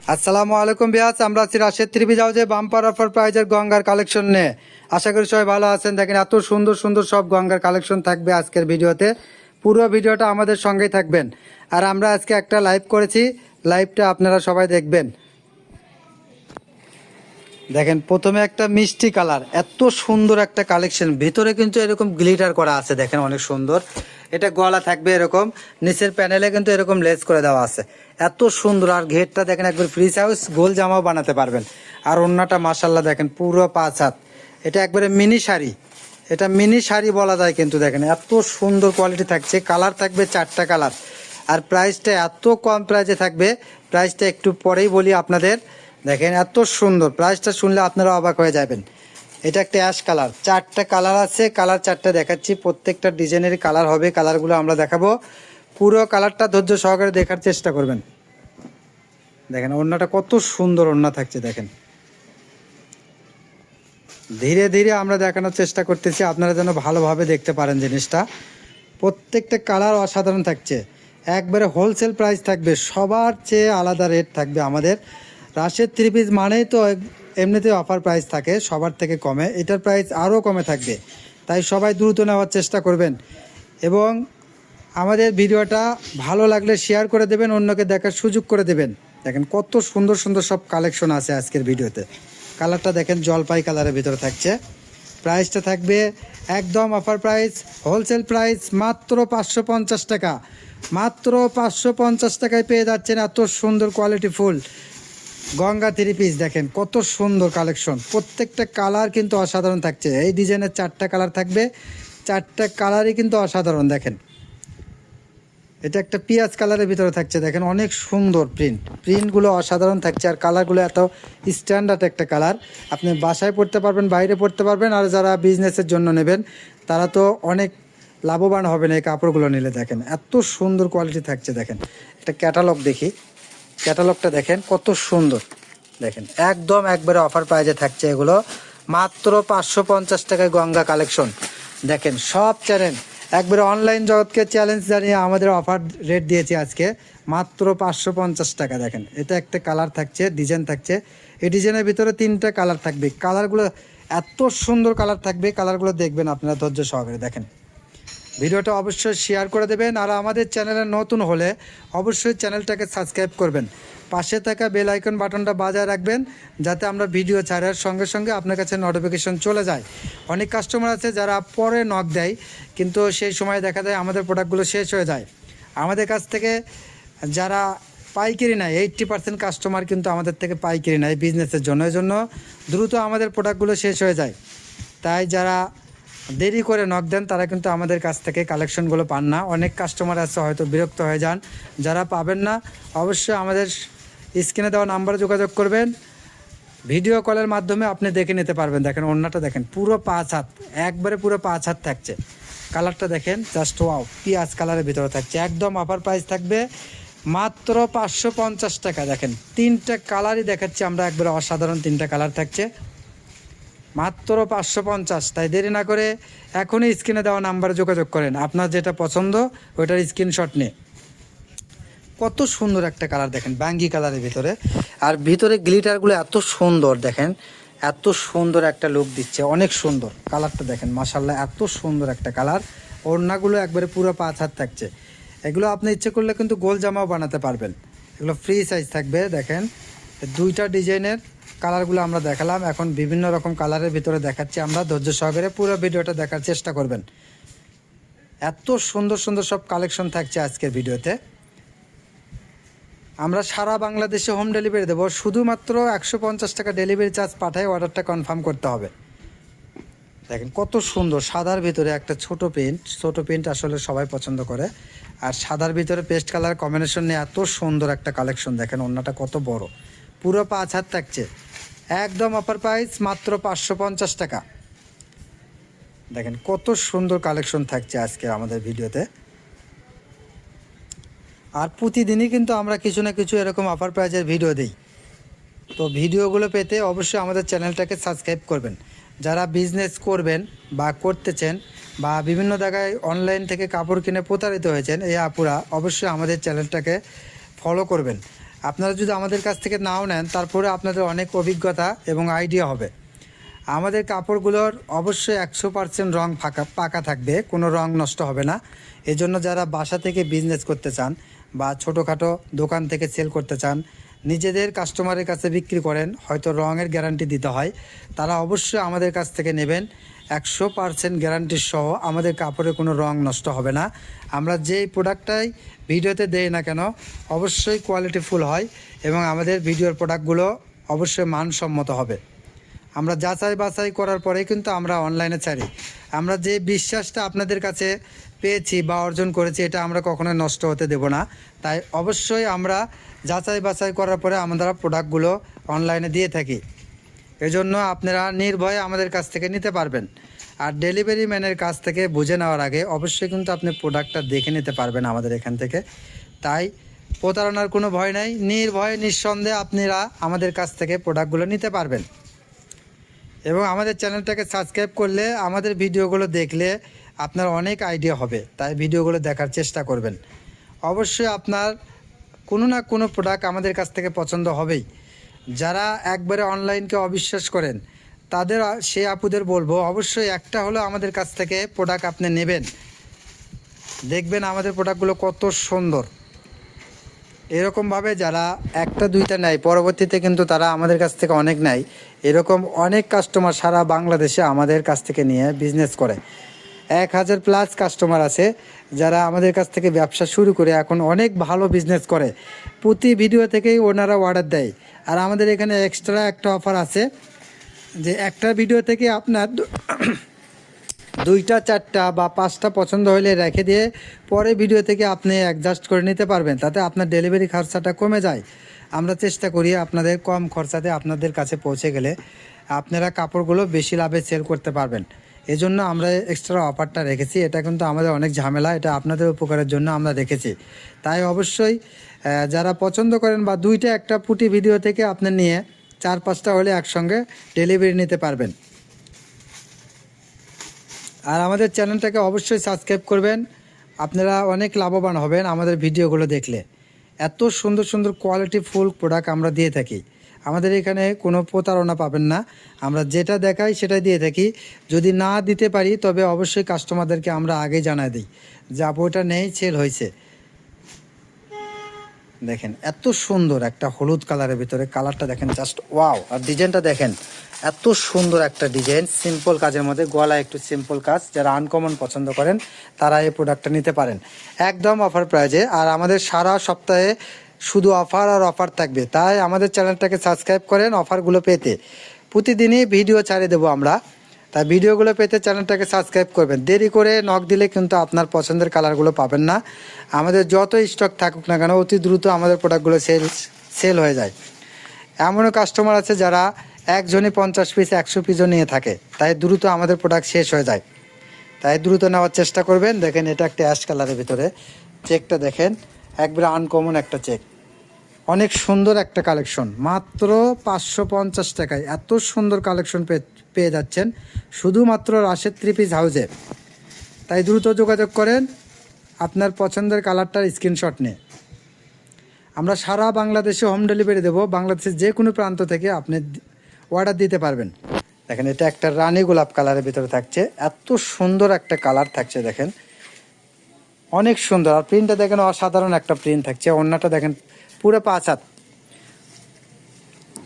আসসালামু আলাইকুম বিয়াস, আমরা আছি রাশেদ থ্রি হাউসে বাম্পার অফার প্রাইজের গঙ্গার কালেকশন নিয়ে। আশা করি সবাই ভালো আছেন। দেখেন এত সুন্দর সুন্দর সব গঙ্গার কালেকশন থাকবে আজকের ভিডিওতে। পুরো ভিডিওটা আমাদের সঙ্গেই থাকবেন। আর আমরা আজকে একটা লাইভ করেছি, লাইভটা আপনারা সবাই দেখবেন। দেখেন প্রথমে একটা মিষ্টি কালার, এত সুন্দর একটা কালেকশন, ভিতরে কিন্তু এরকম গ্লিটার করা আছে, দেখেন অনেক সুন্দর। এটা গলা থাকবে এরকম, নিচের প্যানেলে কিন্তু এরকম লেস করে দেওয়া আছে, এত সুন্দর। আর ঘেরটা দেখেন একবার ফ্রি সাইজ, গোল জামাও বানাতে পারবেন। আর ওড়নাটা মাশাল্লাহ দেখেন পুরো 5 হাত, এটা একবারে মিনি শাড়ি, এটা মিনি শাড়ি বলা যায়। কিন্তু দেখেন এত সুন্দর কোয়ালিটি থাকছে, কালার থাকবে 4টা কালার। আর প্রাইসটা এত কম প্রাইসে থাকবে, প্রাইসটা একটু পরেই বলি আপনাদের। দেখেন এত সুন্দর, প্রাইসটা শুনলে আপনারা অবাক হয়ে যাবেন। এটা একটা অ্যাশ কালার, 4টা কালার আছে, কালার 4টা দেখাচ্ছি, প্রত্যেকটা ডিজাইনের কালার হবে, কালারগুলো আমরা দেখাবো। পুরো কালারটা ধৈর্য সহকারে দেখার চেষ্টা করবেন। দেখেন ওড়নাটা কত সুন্দর ওড়না থাকছে, দেখেন ধীরে ধীরে আমরা দেখানোর চেষ্টা করতেছি, আপনারা যেন ভালোভাবে দেখতে পারেন জিনিসটা। প্রত্যেকটা কালার অসাধারণ থাকছে, একবারে হোলসেল প্রাইস থাকবে, সবার চেয়ে আলাদা রেট থাকবে আমাদের। রাশেদ থ্রি পিস মানেই তো এমনিতে অফার প্রাইস থাকে সবার থেকে কমে, এটার প্রাইস আরও কমে থাকবে। তাই সবাই দ্রুত নেওয়ার চেষ্টা করবেন এবং আমাদের ভিডিওটা ভালো লাগলে শেয়ার করে দেবেন, অন্যকে দেখার সুযোগ করে দেবেন। দেখেন কত সুন্দর সুন্দর সব কালেকশন আছে আজকের ভিডিওতে। কালারটা দেখেন জলপাই কালারের ভিতরে থাকছে। প্রাইসটা থাকবে একদম অফার প্রাইস, হোলসেল প্রাইস মাত্র 550 টাকা। মাত্র 550 টাকায় পেয়ে যাচ্ছেন এত সুন্দর quality full Ganga three piece. দেখেন কত সুন্দর কালেকশন, প্রত্যেকটা কালার কিন্তু অসাধারণ থাকছে। এই ডিজাইনের 4টা কালার থাকবে, 4টা কালারই কিন্তু অসাধারণ। দেখেন এটা একটা পিঁয়াজ কালারের ভিতরে থাকছে, দেখেন অনেক সুন্দর প্রিন্টগুলো অসাধারণ থাকছে। আর কালারগুলো এত স্ট্যান্ডার্ড একটা কালার, আপনি বাসায় পরতে পারবেন, বাইরে পরতে পারবেন। আর যারা বিজনেসের জন্য নেবেন তারা তো অনেক লাভবান হবেন এই কাপড়গুলো নিলে। দেখেন এত সুন্দর কোয়ালিটি থাকছে। দেখেন একটা ক্যাটালগ দেখি, ক্যাটালগটা দেখেন কত সুন্দর। দেখেন একদম একবারে অফার প্রাইজে থাকছে এগুলো, মাত্র 550 টাকায় গঙ্গা কালেকশন। দেখেন সব চ্যানেল একবারে অনলাইন জগৎকে চ্যালেঞ্জ জানিয়ে আমাদের অফার রেট দিয়েছি আজকে মাত্র 550 টাকা। দেখেন এটা একটা কালার থাকছে, ডিজাইন থাকছে, এই ডিজাইনের ভিতরে 3টা কালার থাকবে। কালারগুলো এত সুন্দর কালার থাকবে, কালারগুলো দেখবেন আপনারা ধৈর্য সহকারে। দেখেন ভিডিওটা অবশ্যই শেয়ার করে দেবেন। আর আমাদের চ্যানেলে নতুন হলে অবশ্যই চ্যানেলটাকে সাবস্ক্রাইব করবেন, পাশে থাকা বেল আইকন বাটনটা বাজায় রাখবেন, যাতে আমরা ভিডিও ছাড়ার সঙ্গে সঙ্গে আপনার কাছে নোটিফিকেশন চলে যায়। অনেক কাস্টমার আছে যারা পরে নক দেয়, কিন্তু সেই সময় দেখা যায় আমাদের প্রোডাক্টগুলো শেষ হয়ে যায়। আমাদের কাছ থেকে যারা পাইকারি নেয়, 80% কাস্টমার কিন্তু আমাদের থেকে পাইকারি নেয় বিজনেসের জন্য, এই জন্য দ্রুত আমাদের প্রোডাক্টগুলো শেষ হয়ে যায়। তাই যারা দেরি করে নক দেন তারা কিন্তু আমাদের কাছ থেকে কালেকশনগুলো পান না। অনেক কাস্টমার আছে হয়তো বিরক্ত হয়ে যান, যারা পাবেন না অবশ্যই আমাদের স্ক্রিনে দেওয়া নাম্বারে যোগাযোগ করবেন, ভিডিও কলের মাধ্যমে আপনি দেখে নিতে পারবেন। দেখেন ওড়নাটা দেখেন পুরো 5 হাত, একবারে পুরো 5 হাত থাকছে। কালারটা দেখেন জাস্ট ওয়াও, পিঁয়াজ কালারের ভিতরে থাকছে, একদম অফার প্রাইস থাকবে মাত্র 550 টাকা। দেখেন 3টা কালারই দেখাচ্ছি আমরা, একবারে অসাধারণ 3টা কালার থাকছে, মাত্র 550। তাই দেরি না করে এখনই স্ক্রিনে দেওয়া নাম্বারে যোগাযোগ করেন, আপনার যেটা পছন্দ ওইটার স্ক্রিনশট নিয়ে। কত সুন্দর একটা কালার দেখেন, বাঙ্গি কালারের ভিতরে, আর ভিতরে গ্লিটারগুলো এত সুন্দর। দেখেন এত সুন্দর একটা লুক দিচ্ছে, অনেক সুন্দর কালারটা দেখেন মাশাল্লাহ, এত সুন্দর একটা কালার। ওড়নাগুলো একবারে পুরো 5 হাত থাকছে। এগুলো আপনি ইচ্ছে করলে কিন্তু গোল জামাও বানাতে পারবেন, এগুলো ফ্রি সাইজ থাকবে। দেখেন 2টা ডিজাইনের কালারগুলো আমরা দেখালাম, এখন বিভিন্ন রকম কালারের ভিতরে দেখাচ্ছি আমরা, ধৈর্য সহকারে পুরো ভিডিওটা দেখার চেষ্টা করবেন। এত সুন্দর সুন্দর সব কালেকশন থাকছে আজকের ভিডিওতে। আমরা সারা বাংলাদেশে হোম ডেলিভারি দেবো, শুধুমাত্র 150 টাকা ডেলিভারি চার্জ পাঠায় অর্ডারটা কনফার্ম করতে হবে। দেখেন কত সুন্দর, সাদার ভিতরে একটা ছোট প্রিন্ট আসলে সবাই পছন্দ করে। আর সাদার ভিতরে পেস্ট কালার কম্বিনেশন নিয়ে এত সুন্দর একটা কালেকশন। দেখেন ওড়নাটা কত বড়, পুরো 5 হাত থাকছে, একদম অফার প্রাইস মাত্র 550 টাকা। দেখেন কত সুন্দর কালেকশন থাকছে আজকে আমাদের ভিডিওতে। আর প্রতিদিনই কিন্তু আমরা কিছু না কিছু এরকম অফার প্রাইজের ভিডিও দিই, তো ভিডিওগুলো পেতে অবশ্যই আমাদের চ্যানেলটাকে সাবস্ক্রাইব করবেন। যারা বিজনেস করবেন বা করতেছেন বা বিভিন্ন জায়গায় অনলাইন থেকে কাপড় কিনে প্রতারিত হয়েছেন, এই আপুরা অবশ্যই আমাদের চ্যানেলটাকে ফলো করবেন। আপনারা যদি আমাদের কাছ থেকে নাও নেন, তারপরে আপনাদের অনেক অভিজ্ঞতা এবং আইডিয়া হবে। আমাদের কাপড়গুলোর অবশ্যই 100% রং পাকা থাকবে, কোনো রং নষ্ট হবে না। এজন্য যারা বাসা থেকে বিজনেস করতে চান বা ছোটোখাটো দোকান থেকে সেল করতে চান, নিজেদের কাস্টমারের কাছে বিক্রি করেন, হয়তো রঙের গ্যারান্টি দিতে হয়, তারা অবশ্যই আমাদের কাছ থেকে নেবেন। 100% গ্যারান্টি সহ আমাদের কাপড়ে কোনো রং নষ্ট হবে না। আমরা যেই প্রোডাক্টটাই ভিডিওতে দেই না কেন অবশ্যই কোয়ালিটিফুল হয় এবং আমাদের ভিডিওর প্রোডাক্টগুলো অবশ্যই মানসম্মত হবে। আমরা যাচাই বাছাই করার পরেই কিন্তু আমরা অনলাইনে ছাড়ি। আমরা যে বিশ্বাসটা আপনাদের কাছে পেয়েছি বা অর্জন করেছি, এটা আমরা কখনোই নষ্ট হতে দেব না। তাই অবশ্যই আমরা যাচাই বাছাই করার পরে আমরা প্রোডাক্টগুলো অনলাইনে দিয়ে থাকি। এজন্য আপনারা নির্ভয়ে আমাদের কাছ থেকে নিতে পারবেন। আর ডেলিভারি ম্যানের কাছ থেকে বুঝে নেওয়ার আগে অবশ্যই কিন্তু আপনি প্রোডাক্টটা দেখে নিতে পারবেন আমাদের এখান থেকে। তাই প্রতারণার কোনো ভয় নাই, নির্ভয়ে নিঃসন্দেহে আপনারা আমাদের কাছ থেকে প্রোডাক্টগুলো নিতে পারবেন। এবং আমাদের চ্যানেলটাকে সাবস্ক্রাইব করলে, আমাদের ভিডিওগুলো দেখলে আপনার অনেক আইডিয়া হবে। তাই ভিডিওগুলো দেখার চেষ্টা করবেন। অবশ্যই আপনার কোনো না কোনো প্রোডাক্ট আমাদের কাছ থেকে পছন্দ হবেই। যারা একবারে অনলাইনকে অবিশ্বাস করেন, তাদের সে আপুদের বলবো অবশ্যই একটা হলো আমাদের কাছ থেকে প্রোডাক্ট আপনি নেবেন, দেখবেন আমাদের প্রোডাক্টগুলো কত সুন্দর। এরকমভাবে যারা একটা দুইটা নেয়, পরবর্তীতে কিন্তু তারা আমাদের কাছ থেকে অনেক নেয়। এরকম অনেক কাস্টমার সারা বাংলাদেশে আমাদের কাছ থেকে নিয়ে বিজনেস করে। 1000+ কাস্টমার আছে যারা আমাদের কাছ থেকে ব্যবসা শুরু করে এখন অনেক ভালো বিজনেস করে। প্রতি ভিডিও থেকেই ওনারা অর্ডার দেয়। আর আমাদের এখানে এক্সট্রা একটা অফার আছে যে একটা ভিডিও থেকে আপনার 2টা 4টা বা 5টা পছন্দ হলে রেখে দিয়ে পরে ভিডিও থেকে আপনি অ্যাডজাস্ট করে নিতে পারবেন। তাতে আপনার ডেলিভারি খরচাটা কমে যায়। আমরা চেষ্টা করি আপনাদের কম খরচাতে আপনাদের কাছে পৌঁছে গেলে আপনারা কাপড়গুলো বেশি লাভে সেল করতে পারবেন। এজন্য আমরা এক্সট্রা অফারটা রেখেছি। এটা কিন্তু আমাদের অনেক ঝামেলা, এটা আপনাদের উপকারের জন্য আমরা রেখেছি। তাই অবশ্যই যারা পছন্দ করেন বা 2টা একটা পুটি ভিডিও থেকে আপনি নিয়ে 4-5টা হলে একসঙ্গে ডেলিভারি নিতে পারবেন। আর আমাদের চ্যানেলটাকে অবশ্যই সাবস্ক্রাইব করবেন, আপনারা অনেক লাভবান হবেন আমাদের ভিডিওগুলো দেখলে। এত সুন্দর সুন্দর কোয়ালিটিফুল প্রোডাক্ট আমরা দিয়ে থাকি। আমাদের এখানে কোনো প্রতারণা পাবেন না, আমরা যেটা দেখাই সেটাই দিয়ে থাকি। যদি না দিতে পারি তবে অবশ্যই কাস্টমারদেরকে আমরা আগে জানাই দিই যে আপু ওটা নেই, সেল হয়েছে। দেখেন এত সুন্দর একটা হলুদ কালারের ভিতরে, কালারটা দেখেন জাস্ট ওয়াও। আর ডিজাইনটা দেখেন এত সুন্দর একটা ডিজাইন, সিম্পল কাজের মধ্যে, গলায় একটু সিম্পল কাজ। যারা আনকমন পছন্দ করেন তারা এই প্রোডাক্টটা নিতে পারেন একদম অফার প্রাইজে। আর আমাদের সারা সপ্তাহে শুধু অফার আর অফার থাকবে। তাই আমাদের চ্যানেলটাকে সাবস্ক্রাইব করেন অফারগুলো পেতে। প্রতিদিনই ভিডিও ছাড়িয়ে দেবো আমরা, তাই ভিডিওগুলো পেতে চ্যানেলটাকে সাবস্ক্রাইব করবেন। দেরি করে নক দিলে কিন্তু আপনার পছন্দের কালারগুলো পাবেন না। আমাদের যত স্টক থাকুক না কেন অতি দ্রুত আমাদের প্রোডাক্টগুলো সেল হয়ে যায়। এমনও কাস্টমার আছে যারা একজনই 50 পিস 100 পিসও নিয়ে থাকে, তাই দ্রুত আমাদের প্রোডাক্ট শেষ হয়ে যায়। তাই দ্রুত নেওয়ার চেষ্টা করবেন। দেখেন এটা একটা অ্যাশ কালারের ভিতরে, চেকটা দেখেন একবারে আনকমন একটা চেক, অনেক সুন্দর একটা কালেকশন। মাত্র 550 টাকায় এত সুন্দর কালেকশন পেয়ে যাচ্ছেন শুধুমাত্র রাশেদ 3 পিস হাউজে। তাই দ্রুত যোগাযোগ করেন আপনার পছন্দের কালারটার স্ক্রিনশট নিয়ে। আমরা সারা বাংলাদেশে হোম ডেলিভারি দেবো, বাংলাদেশের যে কোনো প্রান্ত থেকে আপনি অর্ডার দিতে পারবেন। দেখেন এটা একটা রানী গোলাপ কালারের ভিতরে থাকছে, এত সুন্দর একটা কালার থাকছে, দেখেন অনেক সুন্দর। আর প্রিন্টটা দেখেন অসাধারণ একটা প্রিন্ট থাকছে। ওড়নাটা দেখেন পুরো 5 হাত।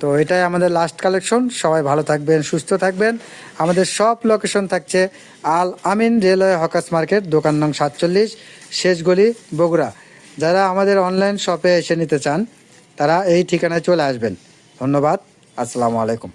তো এটাই আমাদের লাস্ট কালেকশন। সবাই ভালো থাকবেন, সুস্থ থাকবেন। আমাদের সব লোকেশন থাকছে আল আমিন রেলওয়ে হকার্স মার্কেট, দোকান নং 47, শেষ গলি, বগুড়া। যারা আমাদের অনলাইন শপে এসে নিতে চান তারা এই ঠিকানায় চলে আসবেন। ধন্যবাদ, আসসালামু আলাইকুম।